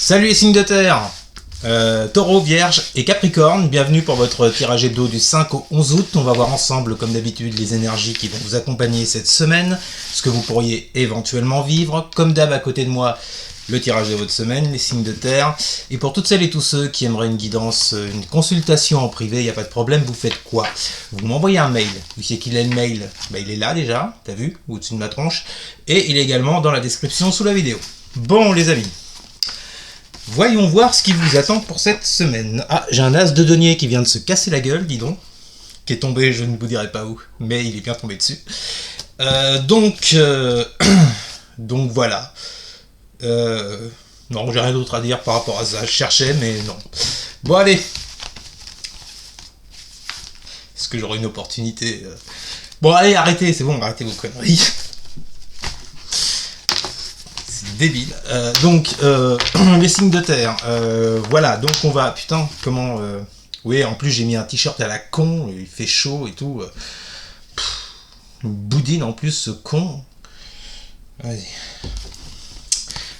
Salut les signes de terre, Taureau, Vierge et Capricorne, bienvenue pour votre tirage hebdo du 5 au 11 août. On va voir ensemble, comme d'habitude, les énergies qui vont vous accompagner cette semaine, ce que vous pourriez éventuellement vivre. Comme d'hab, à côté de moi, le tirage de votre semaine, les signes de terre. Et pour toutes celles et tous ceux qui aimeraient une guidance, une consultation en privé, il n'y a pas de problème, vous faites quoi? Vous m'envoyez un mail. Vous savez qu'il a le mail, il est là déjà, t'as vu, au-dessus de ma tronche. Et il est également dans la description sous la vidéo. Bon les amis, voyons voir ce qui vous attend pour cette semaine. Ah, j'ai un as de denier qui vient de se casser la gueule, dis donc. Qui est tombé, je ne vous dirai pas où, mais il est bien tombé dessus. Donc voilà. Non, j'ai rien d'autre à dire par rapport à ça. Je cherchais, mais non. Bon, allez. Est-ce que j'aurai une opportunité Bon, allez, arrêtez, c'est bon, arrêtez vos conneries. C'est débile. Donc, les signes de terre. Voilà, donc on va... Putain, comment... Oui, en plus, j'ai mis un t-shirt à la con, il fait chaud et tout. Une boudine en plus, ce con. Vas-y.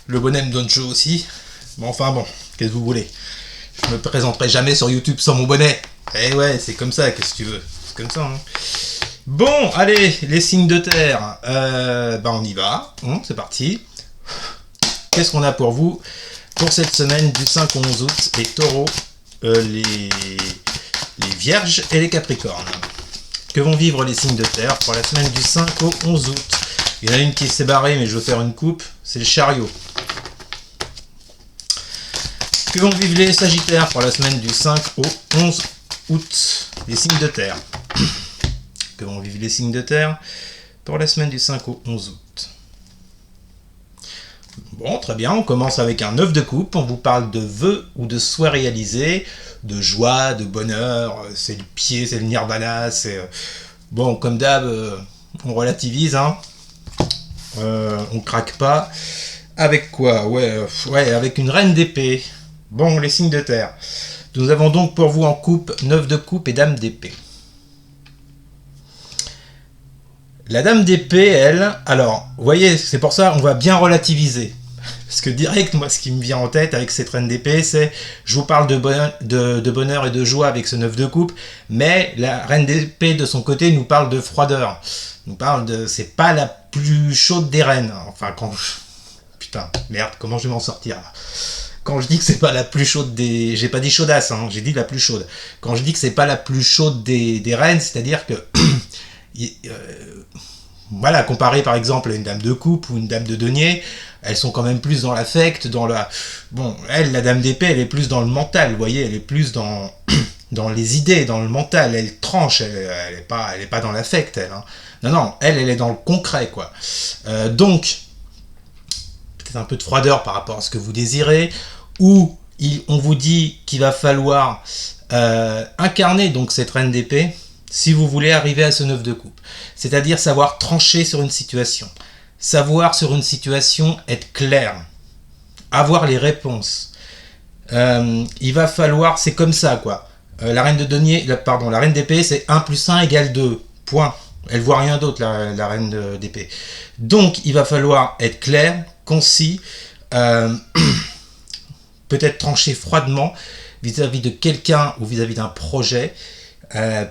Le bonnet me donne chaud aussi. Bon, enfin bon, qu'est-ce que vous voulez? Je me présenterai jamais sur YouTube sans mon bonnet. Eh ouais, c'est comme ça, qu'est-ce que tu veux? C'est comme ça, hein. Bon, allez, les signes de terre. On y va. C'est parti. Qu'est-ce qu'on a pour vous pour cette semaine du 5 au 11 août? Les taureaux, les vierges et les capricornes. Que vont vivre les signes de terre pour la semaine du 5 au 11 août? Il y en a une qui s'est barrée, mais je veux faire une coupe. C'est le chariot. Que vont vivre les sagittaires pour la semaine du 5 au 11 août? Les signes de terre. Que vont vivre les signes de terre pour la semaine du 5 au 11 août? Bon, très bien. On commence avec un 9 de coupe. On vous parle de vœux ou de souhaits réalisés, de joie, de bonheur. C'est le pied, c'est le nirvana. C'est... Bon, comme d'hab, on relativise, hein. On craque pas. Avec quoi? Ouais, avec une reine d'épée. Bon, les signes de terre. Nous avons donc pour vous en coupe 9 de coupe et dame d'épée. La dame d'épée, elle, alors, vous voyez, c'est pour ça on va bien relativiser. Parce que direct, moi, ce qui me vient en tête avec cette reine d'épée, c'est, je vous parle de bonheur et de joie avec ce 9 de coupe, mais la reine d'épée, de son côté, nous parle de froideur. Nous parle de, c'est pas la plus chaude des reines. Enfin, quand... Putain, merde, comment je vais m'en sortir là? Quand je dis que c'est pas la plus chaude des... J'ai pas dit chaudasse, hein, j'ai dit la plus chaude. Quand je dis que c'est pas la plus chaude des reines, c'est-à-dire que... voilà, comparé par exemple à une dame de coupe ou une dame de denier, elles sont quand même plus dans l'affect, dans la... Bon, elle, la dame d'épée, elle est plus dans le mental, vous voyez, elle est plus dans... dans les idées, dans le mental, elle tranche, elle est pas dans l'affect, elle. Hein. Non, elle est dans le concret, quoi. Donc, peut-être un peu de froideur par rapport à ce que vous désirez, ou on vous dit qu'il va falloir incarner donc cette reine d'épée si vous voulez arriver à ce 9 de coupe. C'est-à-dire savoir trancher sur une situation. Savoir sur une situation être clair. Avoir les réponses. Il va falloir, c'est comme ça, quoi. La reine de denier, la reine d'épée, c'est 1 plus 1 égale 2. Point. Elle voit rien d'autre, la reine d'épée. Donc, il va falloir être clair, concis, peut-être trancher froidement vis-à-vis de quelqu'un ou vis-à-vis d'un projet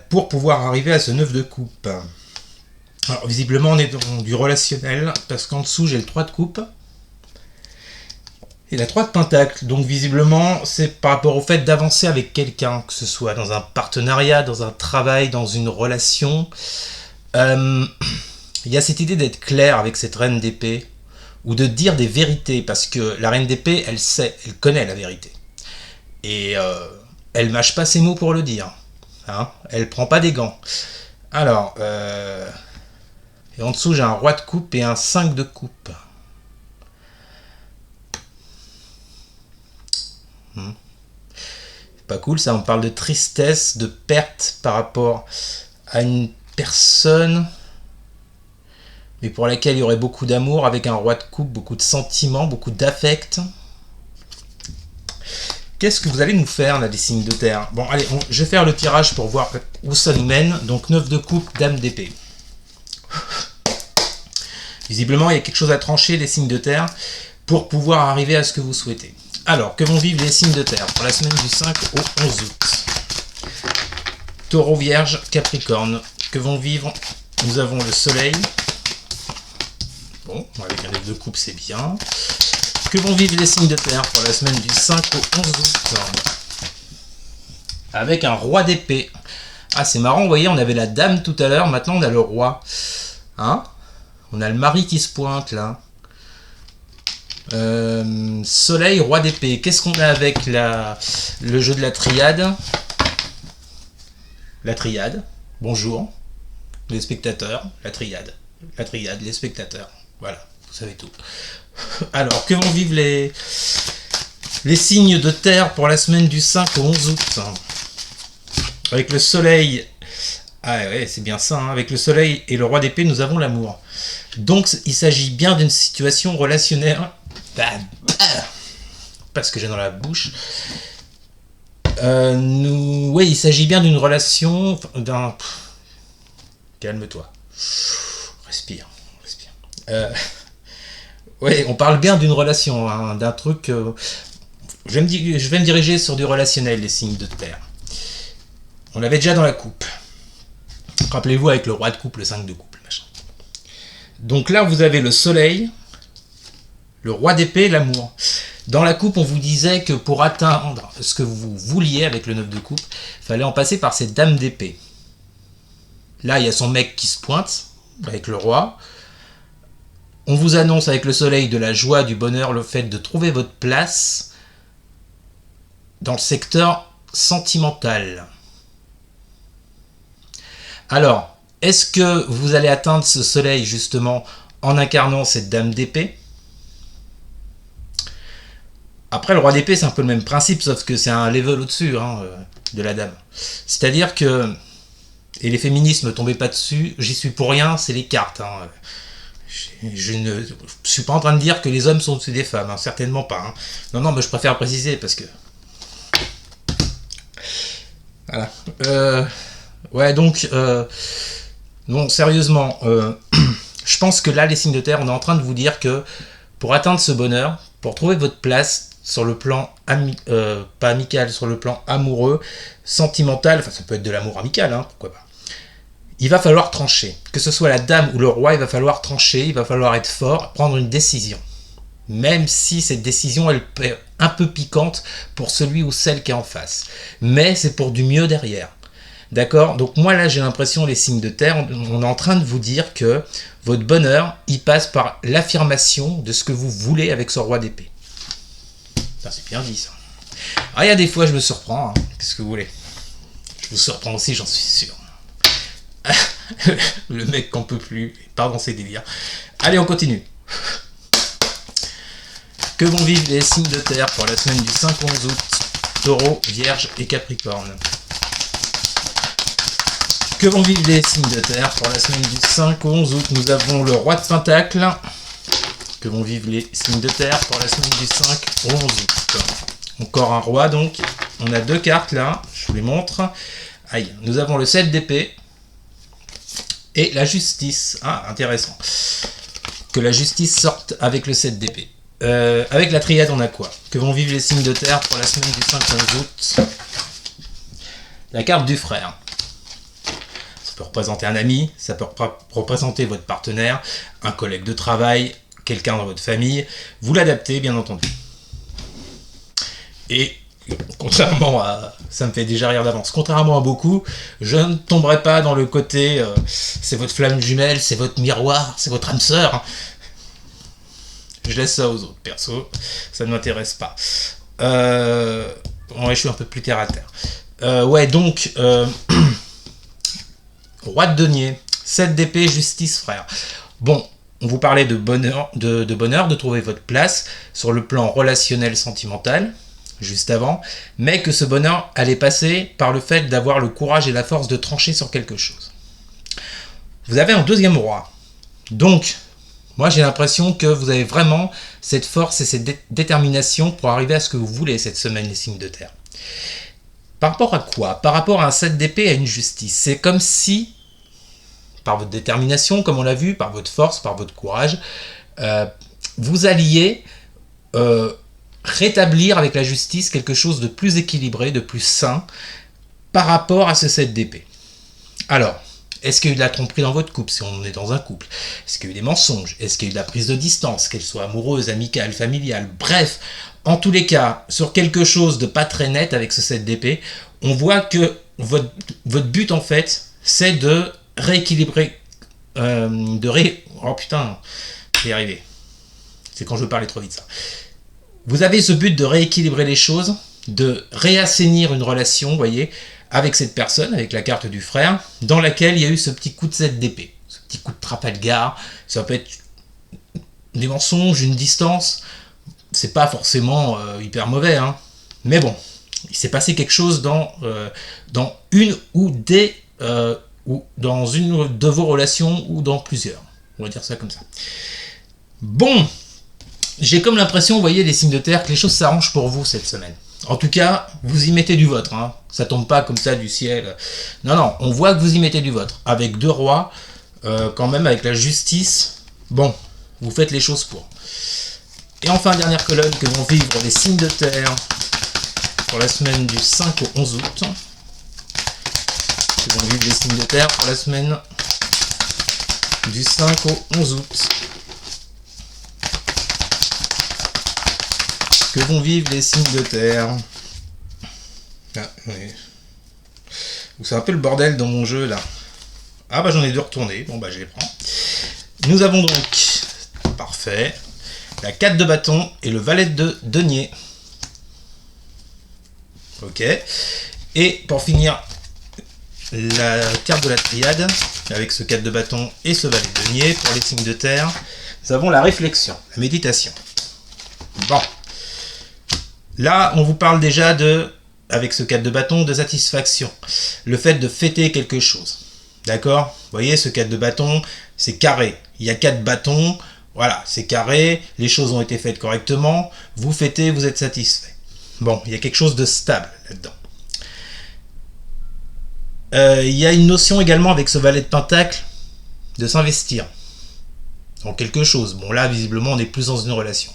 pour pouvoir arriver à ce 9 de coupe. Alors, visiblement, on est dans du relationnel parce qu'en dessous, j'ai le 3 de coupe et la 3 de pentacle. Donc, visiblement, c'est par rapport au fait d'avancer avec quelqu'un, que ce soit dans un partenariat, dans un travail, dans une relation. Il y a cette idée d'être clair avec cette reine d'épée ou de dire des vérités, parce que la reine d'épée, elle sait, elle connaît la vérité. Et elle mâche pas ses mots pour le dire. Hein, elle prend pas des gants. Alors, et en dessous, j'ai un roi de coupe et un 5 de coupe. C'est pas cool, ça, on parle de tristesse, de perte par rapport à une personne, mais pour laquelle il y aurait beaucoup d'amour, avec un roi de coupe, beaucoup de sentiments, beaucoup d'affect. Qu'est-ce que vous allez nous faire, là, les signes de terre? Bon, allez, je vais faire le tirage pour voir où ça nous mène. Donc, 9 de coupe, dame d'épée. Visiblement, il y a quelque chose à trancher, les signes de terre, pour pouvoir arriver à ce que vous souhaitez. Alors, que vont vivre les signes de terre pour la semaine du 5 au 11 août? Taureau, Vierge, Capricorne. Que vont vivre? Nous avons le soleil. Bon, avec un 9 de coupe, c'est bien. Que vont vivre les signes de terre pour la semaine du 5 au 11 août? Avec un roi d'épée. Ah, c'est marrant, vous voyez, on avait la dame tout à l'heure, maintenant on a le roi. Hein? On a le mari qui se pointe, là. Soleil, roi d'épée. Qu'est-ce qu'on a avec le jeu de la triade? La triade. Bonjour. Les spectateurs. La triade. La triade, les spectateurs. Voilà, vous savez tout. Alors, que vont vivre les signes de terre pour la semaine du 5 au 11 août? Avec le soleil... Ah ouais, c'est bien ça, hein. Avec le soleil et le roi d'épée, nous avons l'amour. Donc, il s'agit bien d'une situation relationnelle... Parce que j'ai dans la bouche. Oui, il s'agit bien d'une relation... Calme-toi. Respire. Oui, on parle bien d'une relation, hein, d'un truc... je vais me diriger sur du relationnel, les signes de terre. On l'avait déjà dans la coupe. Rappelez-vous avec le roi de coupe, le 5 de coupe, machin. Donc là, vous avez le soleil, le roi d'épée, l'amour. Dans la coupe, on vous disait que pour atteindre ce que vous vouliez avec le 9 de coupe, il fallait en passer par cette dame d'épée. Là, il y a son mec qui se pointe, avec le roi. On vous annonce avec le soleil de la joie, du bonheur, le fait de trouver votre place dans le secteur sentimental. Alors, est-ce que vous allez atteindre ce soleil justement en incarnant cette dame d'épée? Après, le roi d'épée, c'est un peu le même principe, sauf que c'est un level au-dessus, hein, de la dame. C'est-à-dire que... Et les féministes ne me tombaient pas dessus, j'y suis pour rien, c'est les cartes. Hein. Je ne suis pas en train de dire que les hommes sont au-dessus des femmes, hein, certainement pas. Hein. Non, mais je préfère préciser parce que... Voilà. Ouais, donc... Non, sérieusement, je pense que là, les signes de terre, on est en train de vous dire que pour atteindre ce bonheur, pour trouver votre place sur le plan pas amical, sur le plan amoureux, sentimental, enfin ça peut être de l'amour amical, hein, pourquoi pas. Il va falloir trancher. Que ce soit la dame ou le roi, il va falloir trancher, il va falloir être fort, prendre une décision. Même si cette décision, elle est un peu piquante pour celui ou celle qui est en face. Mais c'est pour du mieux derrière. D'accord? Donc moi là j'ai l'impression, les signes de terre, on est en train de vous dire que votre bonheur, il passe par l'affirmation de ce que vous voulez avec ce roi d'épée. C'est bien dit ça. Ah, il y a des fois je me surprends, hein. Qu'est-ce que vous voulez? Je vous surprends aussi, j'en suis sûr. Le mec qu'on peut plus, part dans ses délires. Allez, on continue. Que vont vivre les signes de terre pour la semaine du 5 au 11 août? Taureau, Vierge et Capricorne. Que vont vivre les signes de terre pour la semaine du 5 au 11 août? Nous avons le roi de Pentacle. Que vont vivre les signes de terre pour la semaine du 5 au 11 août? Encore un roi donc. On a deux cartes là, je vous les montre. Aïe, nous avons le 7 d'épée et la justice. Ah, intéressant. Que la justice sorte avec le 7 d'épée. Avec la triade, on a quoi? Que vont vivre les signes de terre pour la semaine du 5 au 11 août? La carte du frère. Ça peut représenter un ami, ça peut représenter votre partenaire, un collègue de travail, quelqu'un dans votre famille. Vous l'adaptez, bien entendu. Et contrairement à... Ça me fait déjà rire d'avance. Contrairement à beaucoup, je ne tomberai pas dans le côté c'est votre flamme jumelle, c'est votre miroir, c'est votre âme sœur. Je laisse ça aux autres, perso. Ça ne m'intéresse pas. Ouais, je suis un peu plus terre à terre. Ouais, donc... Roi de denier, 7 d'épée, justice, frère. Bon, on vous parlait de bonheur, de trouver votre place sur le plan relationnel, sentimental, juste avant, mais que ce bonheur allait passer par le fait d'avoir le courage et la force de trancher sur quelque chose. Vous avez un deuxième roi. Donc, moi j'ai l'impression que vous avez vraiment cette force et cette détermination pour arriver à ce que vous voulez cette semaine, les signes de terre. Par rapport à quoi? Par rapport à un 7 d'épée, à une justice. C'est comme si, par votre détermination, comme on l'a vu, par votre force, par votre courage, vous alliez rétablir avec la justice quelque chose de plus équilibré, de plus sain par rapport à ce 7 d'épée. Alors, est-ce qu'il y a eu de la tromperie dans votre couple, si on est dans un couple? Est-ce qu'il y a eu des mensonges? Est-ce qu'il y a eu de la prise de distance, qu'elle soit amoureuse, amicale, familiale? Bref, en tous les cas, sur quelque chose de pas très net avec ce 7 d'épée, on voit que votre but, en fait, c'est de rééquilibrer, oh putain, je vais y arriver. C'est quand je parlais trop vite, ça. Vous avez ce but de rééquilibrer les choses, de réassainir une relation, vous voyez, avec cette personne, avec la carte du frère, dans laquelle il y a eu ce petit coup de 7 d'épée, ce petit coup de Trafalgar. Ça peut être des mensonges, une distance, c'est pas forcément hyper mauvais, hein. Mais bon, il s'est passé quelque chose dans une ou des ou dans une de vos relations ou dans plusieurs. On va dire ça comme ça. Bon, j'ai comme l'impression, vous voyez, les signes de terre, que les choses s'arrangent pour vous cette semaine. En tout cas, vous y mettez du vôtre, hein. Ça tombe pas comme ça du ciel. Non, non, on voit que vous y mettez du vôtre. Avec 2 rois, quand même, avec la justice, bon, vous faites les choses pour. Et enfin, dernière colonne, que vont vivre les signes de terre pour la semaine du 5 au 11 août. Que vont vivre les signes de terre pour la semaine du 5 au 11 août. Que vont vivre les signes de terre. Ah, oui. C'est un peu le bordel dans mon jeu là. Ah bah j'en ai 2 retournés, bon bah je les prends. Nous avons donc, parfait, la 4 de bâton et le valet de denier. Ok. Et pour finir, la carte de la triade, avec ce 4 de bâton et ce valet de denier, pour les signes de terre, nous avons la réflexion, la méditation. Bon. Là, on vous parle déjà de, avec ce 4 de bâton, de satisfaction. Le fait de fêter quelque chose. D'accord? Vous voyez, ce 4 de bâton, c'est carré. Il y a 4 bâtons, voilà, c'est carré, les choses ont été faites correctement, vous fêtez, vous êtes satisfait. Bon, il y a quelque chose de stable là-dedans. Il y a une notion également avec ce valet de pentacle de s'investir en quelque chose. Bon, là, visiblement, on est plus dans une relation.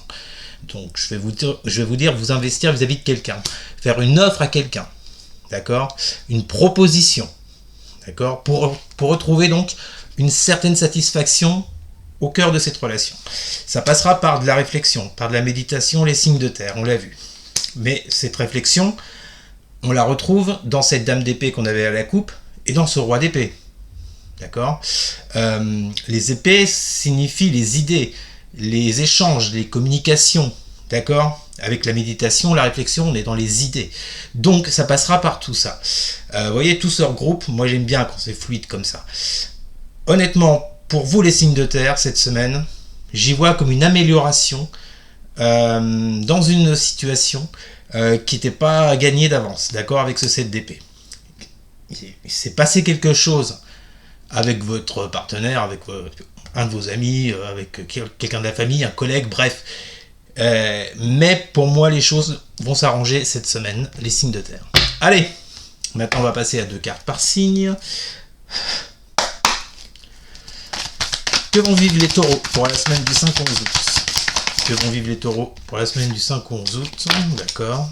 Donc, je vais vous dire, vous investir vis-à-vis de quelqu'un. Faire une offre à quelqu'un. D'accord? Une proposition. D'accord? Pour retrouver donc une certaine satisfaction au cœur de cette relation. Ça passera par de la réflexion, par de la méditation, les signes de terre, on l'a vu. Mais cette réflexion, on la retrouve dans cette dame d'épée qu'on avait à la coupe et dans ce roi d'épée. D'accord? Les épées signifient les idées, les échanges, les communications. D'accord? Avec la méditation, la réflexion, on est dans les idées. Donc, ça passera par tout ça. Vous voyez, tout se regroupe. Moi, j'aime bien quand c'est fluide comme ça. Honnêtement, pour vous, les signes de terre, cette semaine, j'y vois comme une amélioration dans une situation qui n'était pas gagnée d'avance. D'accord? Avec ce 7 d'épée. Il s'est passé quelque chose avec votre partenaire, avec un de vos amis, avec quelqu'un de la famille, un collègue, bref. Mais pour moi, les choses vont s'arranger cette semaine, les signes de terre. Allez, maintenant on va passer à 2 cartes par signe. Que vont vivre les taureaux pour la semaine du 5 au 11 août? Que vont vivre les taureaux pour la semaine du 5 au 11 août? D'accord.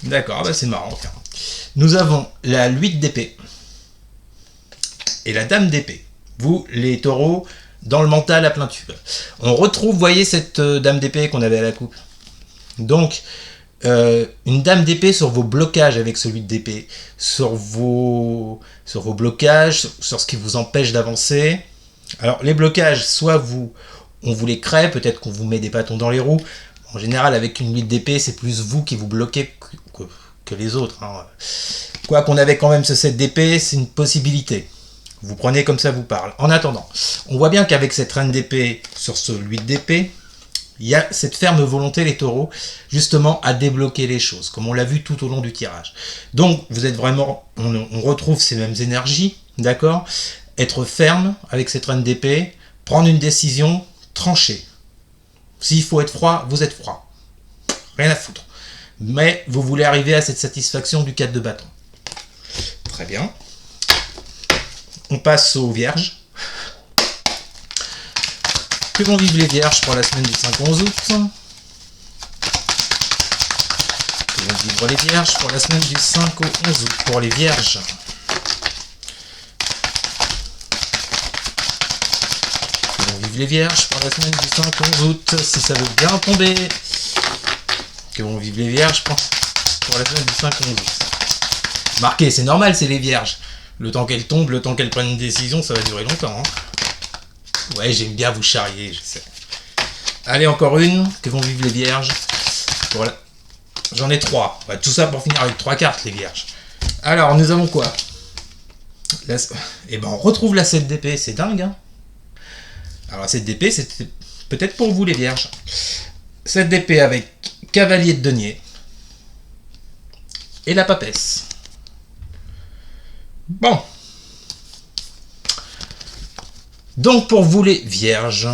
D'accord, bah c'est marrant. Nous avons la 8 d'épée et la dame d'épée. Vous, les taureaux, dans le mental à plein tube. On retrouve, vous voyez, cette dame d'épée qu'on avait à la coupe. Donc, une dame d'épée sur vos blocages avec celui d'épée, sur vos blocages, sur ce qui vous empêche d'avancer. Alors, les blocages, soit on vous les crée, peut-être qu'on vous met des bâtons dans les roues. En général, avec une 8 d'épée, c'est plus vous qui vous bloquez que les autres. Hein. Quoi qu'on avait quand même ce 7 d'épée, c'est une possibilité. Vous prenez comme ça vous parle. En attendant, on voit bien qu'avec cette reine d'épée sur ce 8 d'épée, il y a cette ferme volonté, les taureaux, justement à débloquer les choses, comme on l'a vu tout au long du tirage. Donc, vous êtes vraiment, on retrouve ces mêmes énergies, d'accord? Être ferme avec cette reine d'épée, prendre une décision, trancher. S'il faut être froid, vous êtes froid. Rien à foutre. Mais vous voulez arriver à cette satisfaction du 4 de bâton. Très bien. On passe aux vierges. Que vont vivre les vierges pour la semaine du 5 au 11 août? Que vont vivre les vierges pour la semaine du 5 au 11 août pour les vierges? Que vont vivre les vierges pour la semaine du 5 au 11 août, si ça veut bien tomber? Que vont vivre les vierges pour la semaine du 5 au 11 août? Marquez, c'est normal, c'est les vierges. Le temps qu'elles tombent, le temps qu'elles prennent une décision, ça va durer longtemps. Hein. Ouais, j'aime bien vous charrier, je sais. Allez, encore une. Que vont vivre les vierges? Voilà. J'en ai 3. Ouais, tout ça pour finir avec 3 cartes, les vierges. Alors, nous avons quoi? Eh ben, on retrouve la 7 d'épée, c'est dingue. Hein. Alors, la 7 d'épée, c'était peut-être pour vous, les vierges. 7 d'épée avec cavalier de denier. Et la papesse. Bon. Donc pour vous les vierges,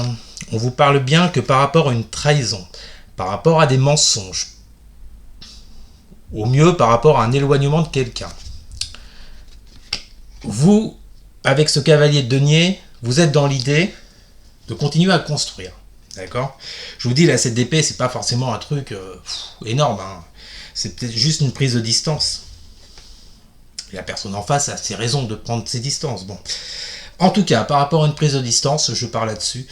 on vous parle bien que par rapport à une trahison, par rapport à des mensonges, au mieux par rapport à un éloignement de quelqu'un, vous, avec ce cavalier de denier, vous êtes dans l'idée de continuer à construire. D'accord? Je vous dis, là, cette épée, c'est pas forcément un truc énorme. Hein. C'est peut-être juste une prise de distance. Et la personne en face a ses raisons de prendre ses distances. Bon. En tout cas, par rapport à une prise de distance, je parle là-dessus,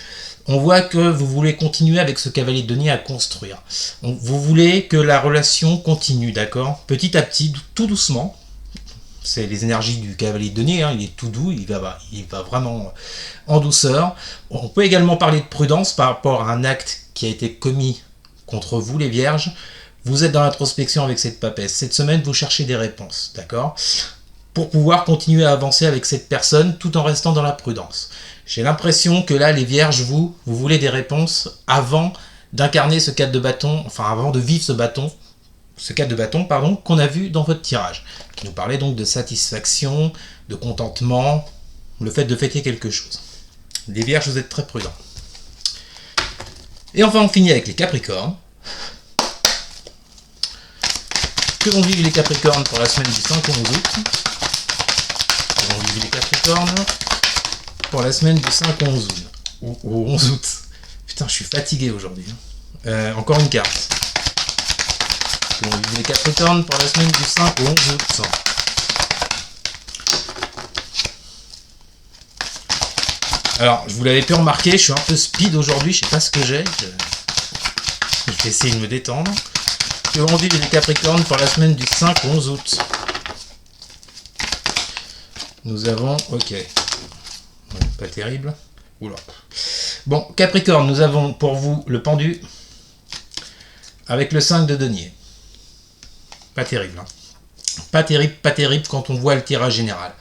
on voit que vous voulez continuer avec ce cavalier de denier à construire. Vous voulez que la relation continue, d'accord? Petit à petit, tout doucement. C'est les énergies du cavalier de denier, hein, il est tout doux, il va vraiment en douceur. On peut également parler de prudence par rapport à un acte qui a été commis contre vous, les vierges. Vous êtes dans l'introspection avec cette papesse. Cette semaine, vous cherchez des réponses, d'accord? Pour pouvoir continuer à avancer avec cette personne tout en restant dans la prudence. J'ai l'impression que là, les vierges, vous voulez des réponses avant d'incarner ce 4 de bâton, enfin avant de vivre ce 4 de bâton, pardon, qu'on a vu dans votre tirage, qui nous parlait donc de satisfaction, de contentement, le fait de fêter quelque chose. Les vierges, vous êtes très prudents. Et enfin, on finit avec les capricornes. Que vont vivre les capricornes pour la semaine du 5 au 11 août? Que vont vivre les capricornes pour la semaine du 5 au 11 août? Au 11 août. Putain, je suis fatigué aujourd'hui. Encore une carte. Que vont vivre les capricornes pour la semaine du 5 au 11 août? Alors, vous l'avez pu remarquer, je suis un peu speed aujourd'hui, je sais pas ce que j'ai. Je vais essayer de me détendre. Que vont vivre les capricornes pour la semaine du 5 au 11 août? Nous avons... Ok. Pas terrible. Oula. Bon, Capricorne, nous avons pour vous le pendu avec le 5 de denier. Pas terrible. Hein. Pas terrible quand on voit le tirage général.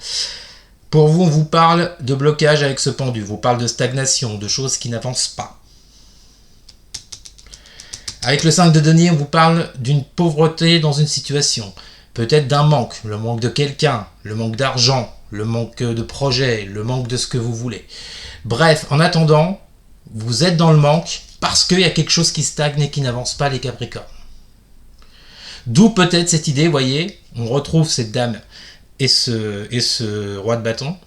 Pour vous, on vous parle de blocage avec ce pendu. On vous parle de stagnation, de choses qui n'avancent pas. Avec le 5 de denier, on vous parle d'une pauvreté dans une situation. Peut-être d'un manque, le manque de quelqu'un, le manque d'argent, le manque de projet, le manque de ce que vous voulez. Bref, en attendant, vous êtes dans le manque parce qu'il y a quelque chose qui stagne et qui n'avance pas, les Capricornes. D'où peut-être cette idée, voyez, on retrouve cette dame et ce roi de bâton,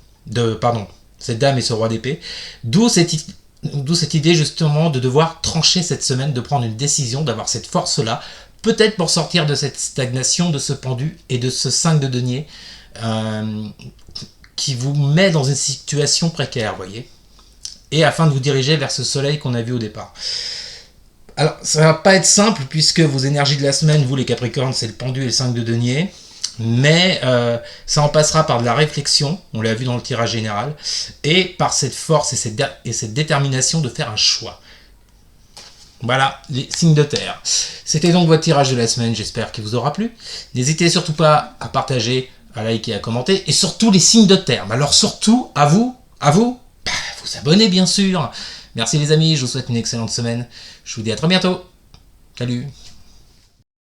cette dame et ce roi d'épée, d'où cette idée justement de devoir trancher cette semaine, de prendre une décision, d'avoir cette force-là, peut-être pour sortir de cette stagnation, de ce pendu et de ce 5 de denier qui vous met dans une situation précaire, voyez, et afin de vous diriger vers ce soleil qu'on a vu au départ. Alors, ça va pas être simple puisque vos énergies de la semaine, vous les Capricornes, c'est le pendu et le 5 de denier. Mais ça en passera par de la réflexion, on l'a vu dans le tirage général, et par cette force et cette détermination de faire un choix. Voilà, les signes de terre. C'était donc votre tirage de la semaine, j'espère qu'il vous aura plu. N'hésitez surtout pas à partager, à liker, à commenter, et surtout les signes de terre. Alors surtout, à vous abonner bien sûr. Merci les amis, je vous souhaite une excellente semaine. Je vous dis à très bientôt. Salut.